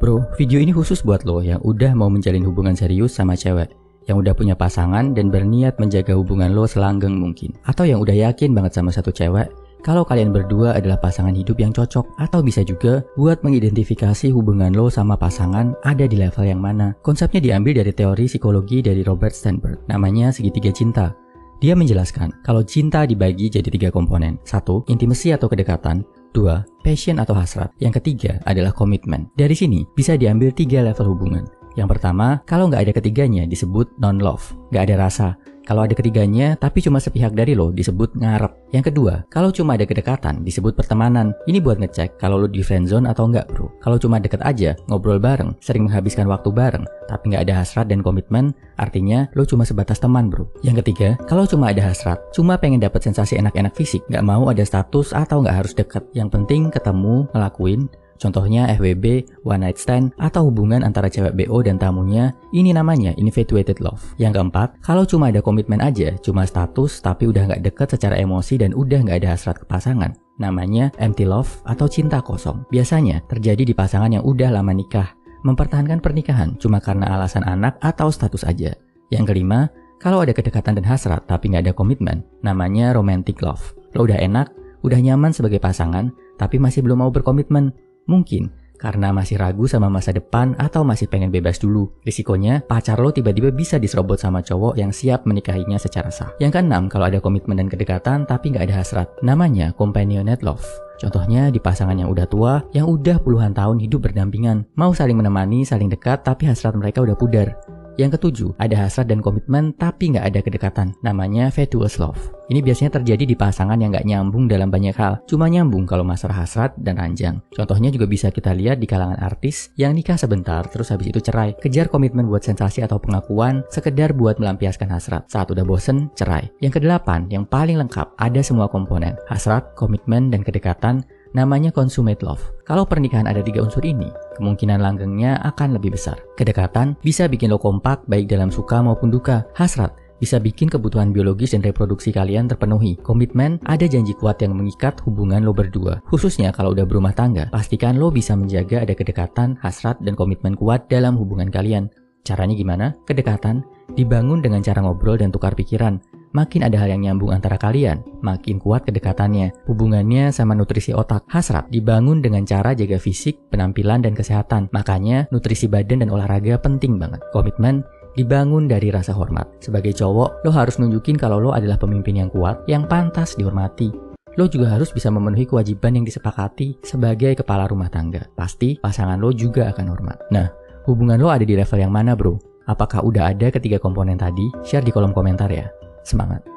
Bro, video ini khusus buat lo yang udah mau menjalin hubungan serius sama cewek, yang udah punya pasangan dan berniat menjaga hubungan lo selanggeng mungkin, atau yang udah yakin banget sama satu cewek kalau kalian berdua adalah pasangan hidup yang cocok, atau bisa juga buat mengidentifikasi hubungan lo sama pasangan ada di level yang mana. Konsepnya diambil dari teori psikologi dari Robert Sternberg, namanya segitiga cinta. Dia menjelaskan kalau cinta dibagi jadi 3 komponen. 1. Intimasi atau kedekatan. 2. Passion atau hasrat. Yang ketiga adalah komitmen. Dari sini bisa diambil 3 level hubungan. Yang pertama, kalau nggak ada ketiganya disebut non-love, nggak ada rasa. Kalau ada ketiganya tapi cuma sepihak dari lo disebut ngarep. Yang kedua, kalau cuma ada kedekatan disebut pertemanan. Ini buat ngecek kalau lo di friendzone atau enggak, bro. Kalau cuma deket aja, ngobrol bareng, sering menghabiskan waktu bareng, tapi nggak ada hasrat dan komitmen, artinya lo cuma sebatas teman, bro. Yang ketiga, kalau cuma ada hasrat, cuma pengen dapat sensasi enak-enak fisik, nggak mau ada status atau nggak harus deket. Yang penting ketemu, ngelakuin. Contohnya FWB, one night stand, atau hubungan antara cewek BO dan tamunya, ini namanya infatuated love. Yang keempat, kalau cuma ada komitmen aja, cuma status tapi udah nggak deket secara emosi dan udah nggak ada hasrat ke pasangan, namanya empty love atau cinta kosong. Biasanya terjadi di pasangan yang udah lama nikah, mempertahankan pernikahan cuma karena alasan anak atau status aja. Yang kelima, kalau ada kedekatan dan hasrat tapi nggak ada komitmen, namanya romantic love. Lo udah enak, udah nyaman sebagai pasangan, tapi masih belum mau berkomitmen. Mungkin karena masih ragu sama masa depan atau masih pengen bebas dulu. Risikonya pacar lo tiba-tiba bisa diserobot sama cowok yang siap menikahinya secara sah. Yang keenam, kalau ada komitmen dan kedekatan tapi nggak ada hasrat, namanya companionate love. Contohnya di pasangan yang udah tua, yang udah puluhan tahun hidup berdampingan, mau saling menemani, saling dekat tapi hasrat mereka udah pudar. Yang ketujuh, ada hasrat dan komitmen tapi nggak ada kedekatan, namanya fatuous love. Ini biasanya terjadi di pasangan yang nggak nyambung dalam banyak hal, cuma nyambung kalau masalah hasrat dan ranjang. Contohnya juga bisa kita lihat di kalangan artis yang nikah sebentar terus habis itu cerai, kejar komitmen buat sensasi atau pengakuan, sekedar buat melampiaskan hasrat. Saat udah bosen, cerai. Yang kedelapan, yang paling lengkap, ada semua komponen, hasrat, komitmen, dan kedekatan, namanya consummate love. Kalau pernikahan ada 3 unsur ini, kemungkinan langgengnya akan lebih besar. Kedekatan bisa bikin lo kompak baik dalam suka maupun duka. Hasrat bisa bikin kebutuhan biologis dan reproduksi kalian terpenuhi. Komitmen ada janji kuat yang mengikat hubungan lo berdua. Khususnya kalau udah berumah tangga, pastikan lo bisa menjaga ada kedekatan, hasrat, dan komitmen kuat dalam hubungan kalian. Caranya gimana? Kedekatan dibangun dengan cara ngobrol dan tukar pikiran. Makin ada hal yang nyambung antara kalian, makin kuat kedekatannya. Hubungannya sama nutrisi otak. Hasrat dibangun dengan cara jaga fisik, penampilan, dan kesehatan. Makanya nutrisi badan dan olahraga penting banget. Komitmen dibangun dari rasa hormat. Sebagai cowok, lo harus nunjukin kalau lo adalah pemimpin yang kuat, yang pantas dihormati. Lo juga harus bisa memenuhi kewajiban yang disepakati sebagai kepala rumah tangga. Pasti pasangan lo juga akan hormat. Nah, hubungan lo ada di level yang mana, bro? Apakah udah ada ketiga komponen tadi? Share di kolom komentar ya. Semangat!